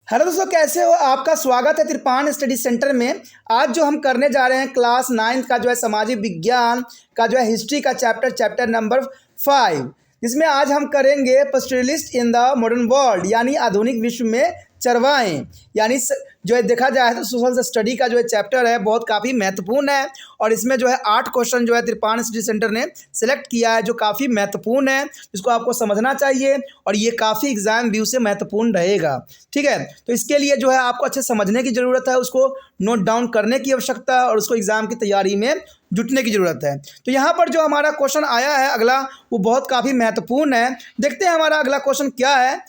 Hello दोस्तों, कैसे हो? आपका स्वागत है त्रिपान स्टडी सेंटर में। आज जो हम करने जा रहे हैं क्लास 9 का जो है सामाजिक विज्ञान का जो है हिस्ट्री का चैप्टर नंबर 5, जिसमें आज हम करेंगे pastoralist in the modern world, यानी आधुनिक विश्व में चरवाहे। यानी जो है देखा जाए तो सोशल स्टडी का जो है चैप्टर है बहुत काफ़ी महत्वपूर्ण है। और इसमें जो है 8 क्वेश्चन जो है त्रिपान स्टडी सेंटर ने सिलेक्ट किया है, जो काफ़ी महत्वपूर्ण है, जिसको आपको समझना चाहिए और ये काफ़ी एग्जाम व्यू से महत्वपूर्ण रहेगा। ठीक है, तो इसके लिए जो है आपको अच्छे समझने की ज़रूरत है, उसको नोट डाउन करने की आवश्यकता है और उसको एग्ज़ाम की तैयारी में जुटने की ज़रूरत है। तो यहाँ पर जो हमारा क्वेश्चन आया है अगला, वो बहुत काफ़ी महत्वपूर्ण है। देखते हैं हमारा अगला क्वेश्चन क्या है।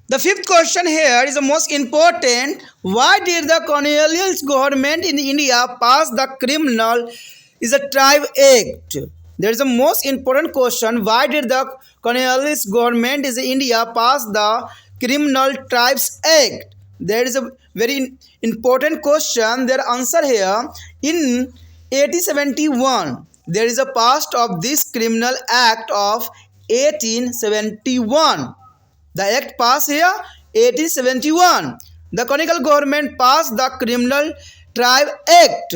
The fifth question here is the most important. Why did the colonial government in India pass the Criminal is a Tribe Act? There is a most important question. Why did the colonial government in India pass the Criminal Tribes Act? There is a very important question. Their answer here in 1871. There is a passed of this Criminal Act of 1871. The act passed here 1871. The colonial government passed the Criminal Tribe Act.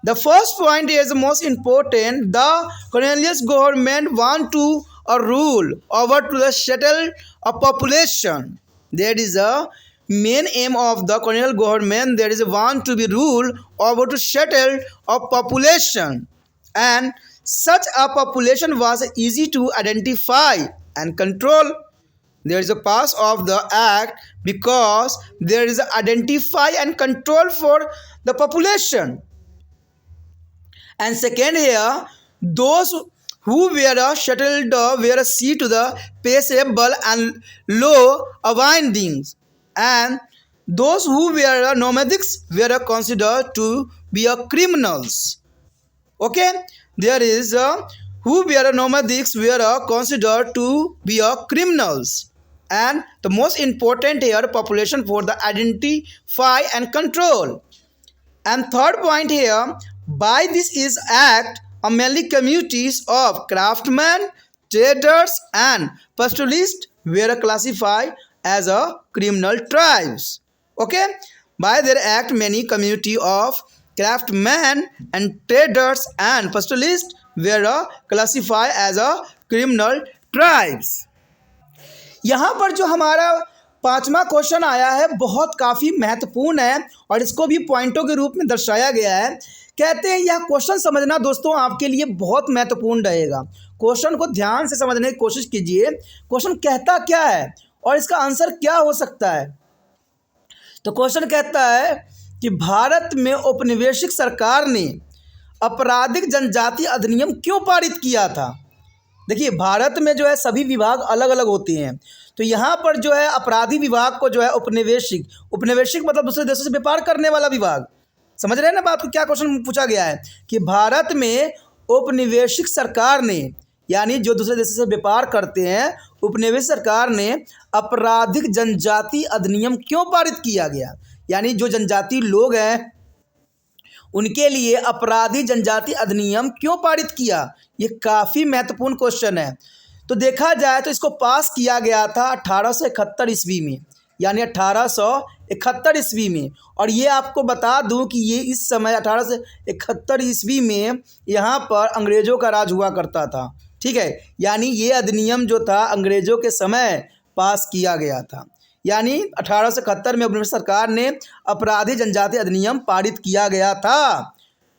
The first point is most important. The colonial government want to rule over to the settled population. That is the main aim of the colonial government. There is want to be ruled over to settled population, and such a population was easy to identify and control. There is a pass of the act because there is a identify and control for the population. And second here, those who were settled were see to the peaceable and low abidings, and those who were nomadics were considered to be criminals. Okay, there is who were nomadics were considered to be criminals. And the most important here, population for the identify and control. And third point here, by this is act, mainly communities of craftsmen, traders and pastoralists were classified as a criminal tribes. Okay, by their act many community of craftsmen and traders and pastoralists were classified as a criminal tribes. यहाँ पर जो हमारा 5वां question आया है बहुत काफ़ी महत्वपूर्ण है और इसको भी पॉइंटों के रूप में दर्शाया गया है। कहते हैं यह क्वेश्चन समझना दोस्तों आपके लिए बहुत महत्वपूर्ण रहेगा। क्वेश्चन को ध्यान से समझने की कोशिश कीजिए। क्वेश्चन कहता क्या है और इसका आंसर क्या हो सकता है। तो क्वेश्चन कहता है कि भारत में औपनिवेशिक सरकार ने आपराधिक जनजाति अधिनियम क्यों पारित किया था। देखिए, भारत में जो है सभी विभाग अलग अलग होते हैं, तो यहाँ पर जो है अपराधी विभाग को जो है औपनिवेशिक मतलब दूसरे देशों से व्यापार करने वाला विभाग। समझ रहे हैं ना बात को? क्या क्वेश्चन पूछा गया है कि भारत में औपनिवेशिक सरकार ने, यानी जो दूसरे देशों से व्यापार करते हैं, उपनिवेश सरकार ने आपराधिक जनजाति अधिनियम क्यों पारित किया गया, यानी जो जनजाति लोग हैं उनके लिए अपराधी जनजाति अधिनियम क्यों पारित किया। ये काफ़ी महत्वपूर्ण क्वेश्चन है। तो देखा जाए तो इसको पास किया गया था 1871 ईस्वी में, यानी 1871 ईस्वी में। और ये आपको बता दूं कि ये इस समय 1871 ईस्वी में यहाँ पर अंग्रेज़ों का राज हुआ करता था। ठीक है, यानी ये अधिनियम जो था अंग्रेज़ों के समय पास किया गया था, यानी 1871 में उपनिवेश सरकार ने अपराधी जनजाति अधिनियम पारित किया गया था।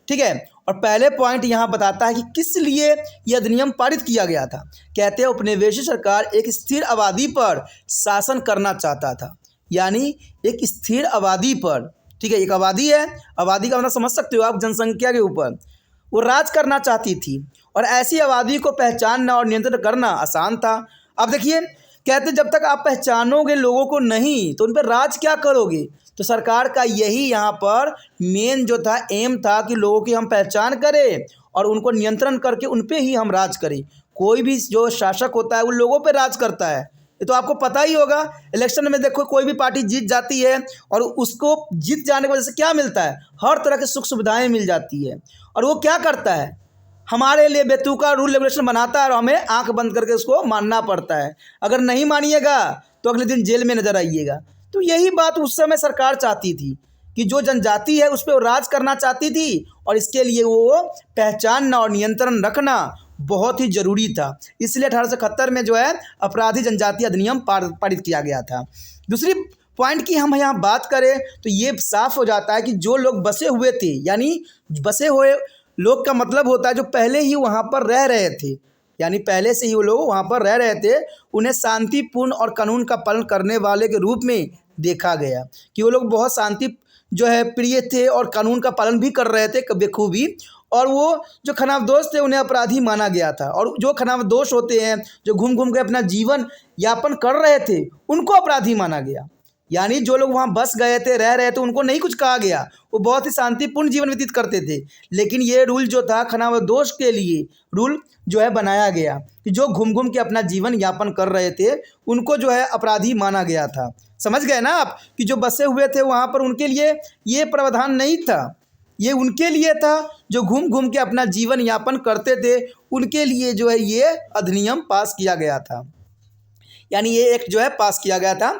ठीक है, और पहले पॉइंट यहाँ बताता है कि किस लिए यह अधिनियम पारित किया गया था। कहते हैं उपनिवेशी सरकार एक स्थिर आबादी पर शासन करना चाहता था, यानी एक स्थिर आबादी पर। ठीक है, एक आबादी है, आबादी का मतलब समझ सकते हो आप, जनसंख्या के ऊपर वो राज करना चाहती थी और ऐसी आबादी को पहचानना और नियंत्रण करना आसान था। अब देखिए, कहते जब तक आप पहचानोगे लोगों को नहीं तो उन पर राज क्या करोगे। तो सरकार का यही यहाँ पर मेन जो था एम था कि लोगों की हम पहचान करें और उनको नियंत्रण करके उन पे ही हम राज करें। कोई भी जो शासक होता है वो लोगों पे राज करता है, ये तो आपको पता ही होगा। इलेक्शन में देखो, कोई भी पार्टी जीत जाती है और उसको जीत जाने की वजह से क्या मिलता है, हर तरह की सुख सुविधाएँ मिल जाती है। और वो क्या करता है, हमारे लिए बेतुका रूल रेगुलेशन बनाता है और हमें आंख बंद करके उसको मानना पड़ता है। अगर नहीं मानिएगा तो अगले दिन जेल में नजर आइएगा। तो यही बात उस समय सरकार चाहती थी कि जो जनजाति है उस पर वो राज करना चाहती थी, और इसके लिए वो पहचानना और नियंत्रण रखना बहुत ही ज़रूरी था। इसलिए 1871 में जो है अपराधी जनजाति अधिनियम पारित किया गया था। दूसरी पॉइंट की हम यहाँ बात करें तो ये साफ हो जाता है कि जो लोग बसे हुए थे, यानी बसे हुए लोग का मतलब होता है जो पहले ही वहाँ पर रह रहे थे, यानी पहले से ही वो लोग वहाँ पर रह रहे थे, उन्हें शांतिपूर्ण और कानून का पालन करने वाले के रूप में देखा गया कि वो लोग बहुत शांति जो है प्रिय थे और कानून का पालन भी कर रहे थे बखूबी। और वो जो खनावदोष थे उन्हें अपराधी माना गया था, और जो खनावदोष होते हैं जो घूम घूम के अपना जीवन यापन कर रहे थे उनको अपराधी माना गया। यानी जो लोग वहाँ बस गए थे, रह रहे थे, उनको नहीं कुछ कहा गया, वो बहुत ही शांतिपूर्ण जीवन व्यतीत करते थे। लेकिन ये रूल जो था खनावदोष के लिए रूल जो है बनाया गया कि जो घूम घूम के अपना जीवन यापन कर रहे थे उनको जो है अपराधी माना गया था। समझ गए ना आप कि जो बसे हुए थे वहाँ पर उनके लिए ये प्रावधान नहीं था, ये उनके लिए था जो घूम घूम के अपना जीवन यापन करते थे, उनके लिए जो है ये अधिनियम पास किया गया था, यानी ये एक्ट जो है पास किया गया था।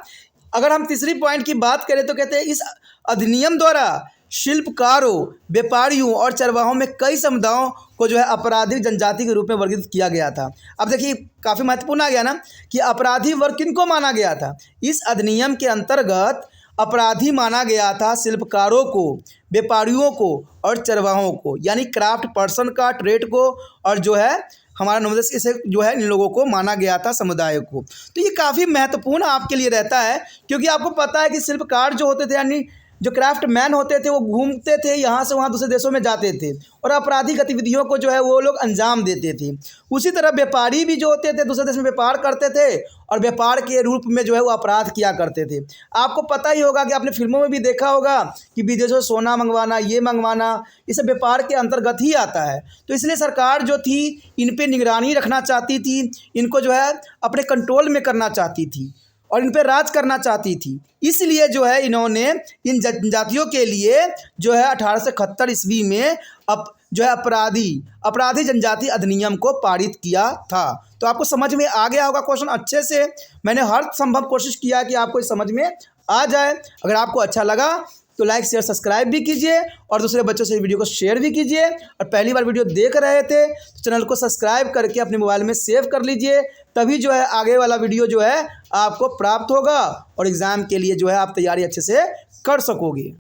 अगर हम तीसरी पॉइंट की बात करें तो कहते हैं इस अधिनियम द्वारा शिल्पकारों, व्यापारियों और चरवाहों में कई समुदायों को जो है आपराधिक जनजाति के रूप में वर्गीकृत किया गया था। अब देखिए काफ़ी महत्वपूर्ण आ गया ना कि अपराधी वर्ग किनको माना गया था। इस अधिनियम के अंतर्गत अपराधी माना गया था शिल्पकारों को, व्यापारियों को और चरवाहों को, यानी क्राफ्ट पर्सन का, ट्रेड को, और जो है हमारा नवोदय से जो है इन लोगों को माना गया था, समुदाय को। तो ये काफ़ी महत्वपूर्ण आपके लिए रहता है, क्योंकि आपको पता है कि शिल्पकार जो होते थे यानी जो क्राफ्ट मैन होते थे वो घूमते थे, यहाँ से वहाँ दूसरे देशों में जाते थे और आपराधिक गतिविधियों को जो है वो लोग अंजाम देते थे। उसी तरह व्यापारी भी जो होते थे दूसरे देश में व्यापार करते थे और व्यापार के रूप में जो है वो अपराध किया करते थे। आपको पता ही होगा कि आपने फिल्मों में भी देखा होगा कि विदेशों से सोना मंगवाना, ये मंगवाना, ये सब व्यापार के अंतर्गत ही आता है। तो इसलिए सरकार जो थी इन पर निगरानी रखना चाहती थी, इनको जो है अपने कंट्रोल में करना चाहती थी और इन पर राज करना चाहती थी। इसलिए जो है इन्होंने इन जनजातियों के लिए जो है 1871 ईस्वी में जो है अपराधी जनजाति अधिनियम को पारित किया था। तो आपको समझ में आ गया होगा क्वेश्चन अच्छे से। मैंने हर संभव कोशिश किया कि आपको समझ में आ जाए। अगर आपको अच्छा लगा तो लाइक शेयर सब्सक्राइब भी कीजिए और दूसरे बच्चों से वीडियो को शेयर भी कीजिए। और पहली बार वीडियो देख रहे थे तो चैनल को सब्सक्राइब करके अपने मोबाइल में सेव कर लीजिए, तभी जो है आगे वाला वीडियो जो है आपको प्राप्त होगा और एग्ज़ाम के लिए जो है आप तैयारी अच्छे से कर सकोगे।